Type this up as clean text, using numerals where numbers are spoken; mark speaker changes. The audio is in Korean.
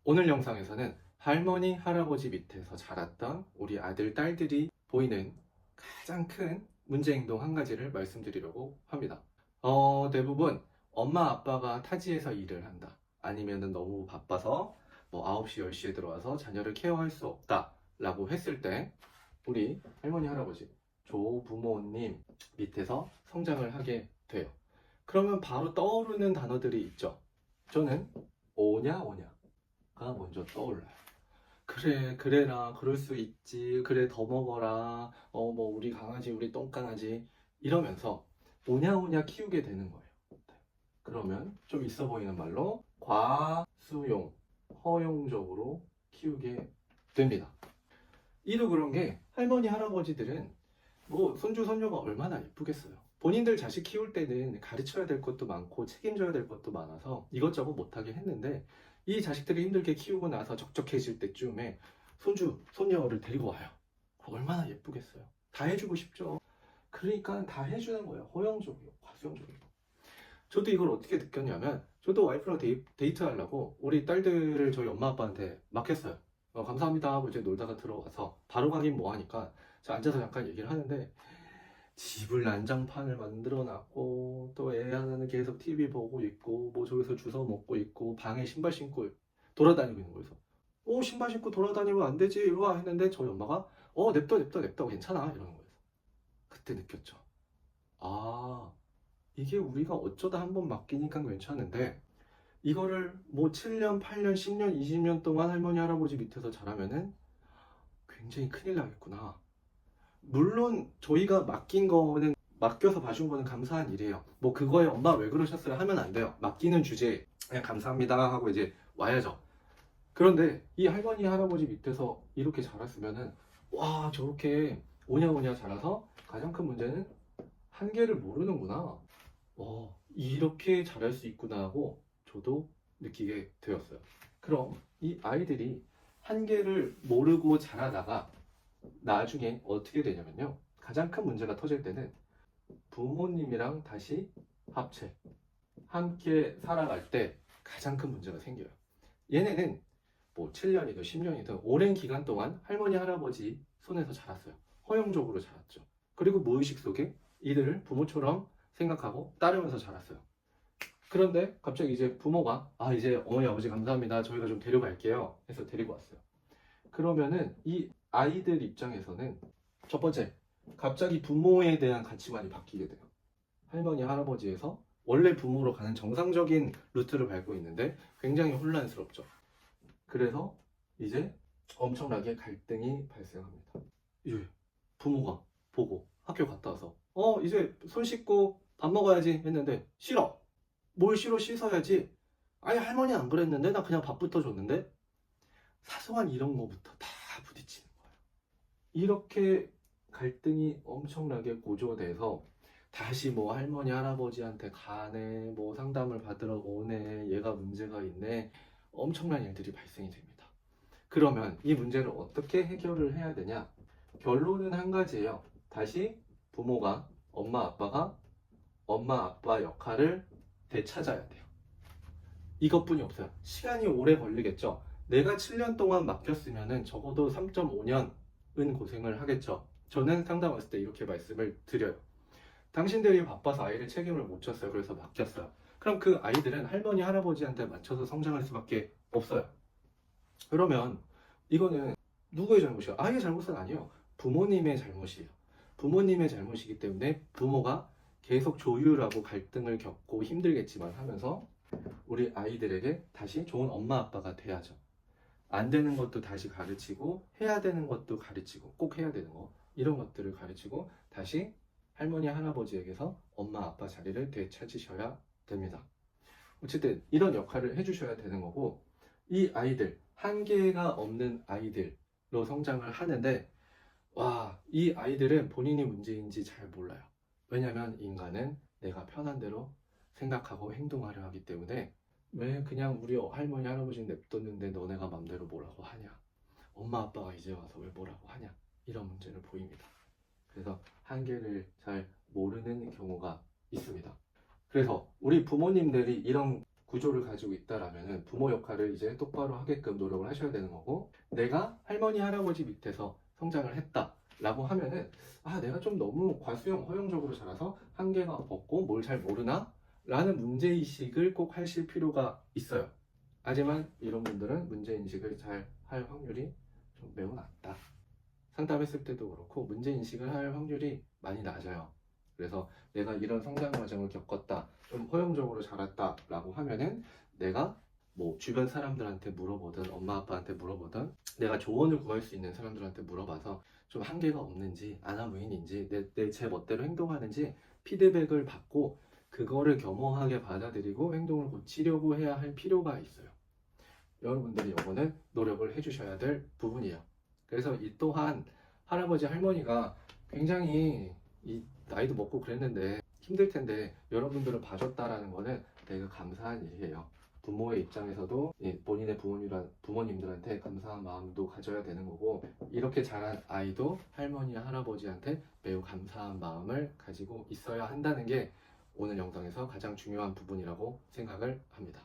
Speaker 1: 오늘 영상에서는 할머니, 할아버지 밑에서 자랐던 우리 아들, 딸들이 보이는 가장 큰 문제 행동 한 가지를 말씀드리려고 합니다. 대부분 엄마, 아빠가 타지에서 일을 한다. 아니면 너무 바빠서 뭐 9시, 10시에 들어와서 자녀를 케어할 수 없다. 라고 했을 때 우리 할머니, 할아버지, 조부모님 밑에서 성장을 하게 돼요. 그러면 바로 떠오르는 단어들이 있죠. 저는 오냐, 오냐. 가 먼저 떠올라요. 그래, 그래라, 그럴 수 있지, 그래, 더 먹어라, 뭐, 우리 강아지, 우리 똥강아지, 이러면서 오냐오냐 키우게 되는 거예요. 그러면 좀 있어 보이는 말로 과수용, 허용적으로 키우게 됩니다. 이도 그런 게 할머니, 할아버지들은 뭐 손주, 손녀가 얼마나 예쁘겠어요. 본인들 자식 키울 때는 가르쳐야 될 것도 많고 책임져야 될 것도 많아서 이것저것 못하게 했는데 이 자식들을 힘들게 키우고 나서 적적해질 때쯤에 손주, 손녀를 데리고 와요. 얼마나 예쁘겠어요. 다 해주고 싶죠. 그러니까 다 해주는 거예요. 허용적이고 과수용적이고. 저도 이걸 어떻게 느꼈냐면 저도 와이프랑 데이트하려고 우리 딸들을 저희 엄마 아빠한테 맡겼어요. 감사합니다 하고 이제 놀다가 들어와서 바로 가긴 뭐하니까 앉아서 잠깐 얘기를 하는데 집을 난장판을 만들어 놨고 또 애 하나는 계속 TV 보고 있고 뭐 저기서 주워 먹고 있고 방에 신발 신고 돌아다니고 있는 거예요. 신발 신고 돌아다니면 안 되지 이리 와 했는데 저희 엄마가 냅둬 괜찮아 이러는 거예요. 그때 느꼈죠. 아, 이게 우리가 어쩌다 한번 맡기니까 괜찮은데 이거를 뭐 7년, 8년, 10년, 20년 동안 할머니, 할아버지 밑에서 자라면은 굉장히 큰일 나겠구나. 물론 저희가 맡긴 거는 맡겨서 봐준 거는 감사한 일이에요. 뭐 그거에 엄마 왜 그러셨어요 하면 안 돼요. 맡기는 주제에 그냥 감사합니다 하고 이제 와야죠. 그런데 이 할머니 할아버지 밑에서 이렇게 자랐으면은 와 저렇게 오냐오냐 자라서 가장 큰 문제는 한계를 모르는구나. 이렇게 자랄 수 있구나 하고 저도 느끼게 되었어요. 그럼 이 아이들이 한계를 모르고 자라다가 나중에 어떻게 되냐면요. 가장 큰 문제가 터질 때는 부모님이랑 다시 합체, 함께 살아갈 때 가장 큰 문제가 생겨요. 얘네는 뭐 7년이든 10년이든 오랜 기간 동안 할머니, 할아버지 손에서 자랐어요. 허용적으로 자랐죠. 그리고 무의식 속에 이들을 부모처럼 생각하고 따르면서 자랐어요. 그런데 갑자기 이제 부모가 이제 어머니, 아버지 감사합니다. 저희가 좀 데려갈게요. 해서 데리고 왔어요. 그러면은 이 아이들 입장에서는 첫 번째, 갑자기 부모에 대한 가치관이 바뀌게 돼요. 할머니, 할아버지에서 원래 부모로 가는 정상적인 루트를 밟고 있는데 굉장히 혼란스럽죠. 그래서 이제 엄청나게 갈등이 발생합니다. 이제 부모가 보고 학교 갔다 와서 이제 손 씻고 밥 먹어야지 했는데 싫어. 뭘 싫어 씻어야지. 아니 할머니 안 그랬는데 나 그냥 밥부터 줬는데 사소한 이런 거부터 다 부딪히는 거예요. 이렇게 갈등이 엄청나게 고조돼서 다시 뭐 할머니 할아버지한테 가네 뭐 상담을 받으러 오네 얘가 문제가 있네 엄청난 일들이 발생이 됩니다. 그러면 이 문제를 어떻게 해결을 해야 되냐? 결론은 한 가지예요. 다시 부모가 엄마 아빠 역할을 되찾아야 돼요. 이것뿐이 없어요. 시간이 오래 걸리겠죠. 내가 7년 동안 맡겼으면 적어도 3.5년은 고생을 하겠죠. 저는 상담 왔을 때 이렇게 말씀을 드려요. 당신들이 바빠서 아이를 책임을 못 졌어요. 그래서 맡겼어요. 그럼 그 아이들은 할머니, 할아버지한테 맞춰서 성장할 수밖에 없어요. 그러면 이거는 누구의 잘못이에요? 아이의 잘못은 아니에요. 부모님의 잘못이에요. 부모님의 잘못이기 때문에 부모가 계속 조율하고 갈등을 겪고 힘들겠지만 하면서 우리 아이들에게 다시 좋은 엄마 아빠가 돼야죠. 안 되는 것도 다시 가르치고 해야 되는 것도 가르치고 꼭 해야 되는 거 이런 것들을 가르치고 다시 할머니 할아버지에게서 엄마 아빠 자리를 되찾으셔야 됩니다. 어쨌든 이런 역할을 해주셔야 되는 거고 이 아이들 한계가 없는 아이들로 성장을 하는데 이 아이들은 본인이 문제인지 잘 몰라요. 왜냐면 인간은 내가 편한 대로 생각하고 행동하려 하기 때문에 왜 그냥 우리 할머니 할아버지는 냅뒀는데 너네가 맘대로 뭐라고 하냐 엄마 아빠가 이제 와서 왜 뭐라고 하냐 이런 문제를 보입니다. 그래서 한계를 잘 모르는 경우가 있습니다. 그래서 우리 부모님들이 이런 구조를 가지고 있다라면은 부모 역할을 이제 똑바로 하게끔 노력을 하셔야 되는 거고, 내가 할머니 할아버지 밑에서 성장을 했다라고 하면은 내가 좀 너무 과수형 허용적으로 자라서 한계가 없고 뭘 잘 모르나? 라는 문제의식을 꼭 하실 필요가 있어요. 하지만 이런 분들은 문제인식을 잘 할 확률이 좀 매우 낮다. 상담했을 때도 그렇고 문제인식을 할 확률이 많이 낮아요. 그래서 내가 이런 성장 과정을 겪었다, 좀 허용적으로 자랐다 라고 하면은 내가 뭐 주변 사람들한테 물어보든 엄마 아빠한테 물어보든 내가 조언을 구할 수 있는 사람들한테 물어봐서 좀 한계가 없는지 아나무인인지 제 멋대로 행동하는지 피드백을 받고 그거를 겸허하게 받아들이고 행동을 고치려고 해야 할 필요가 있어요. 여러분들이 이거는 노력을 해주셔야 될 부분이에요. 그래서 이 또한 할아버지 할머니가 굉장히 이 나이도 먹고 그랬는데 힘들 텐데 여러분들을 봐줬다라는 거는 되게 감사한 일이에요. 부모의 입장에서도 본인의 부모님들한테 감사한 마음도 가져야 되는 거고, 이렇게 자란 아이도 할머니 할아버지한테 매우 감사한 마음을 가지고 있어야 한다는 게 오늘 영상에서 가장 중요한 부분이라고 생각을 합니다.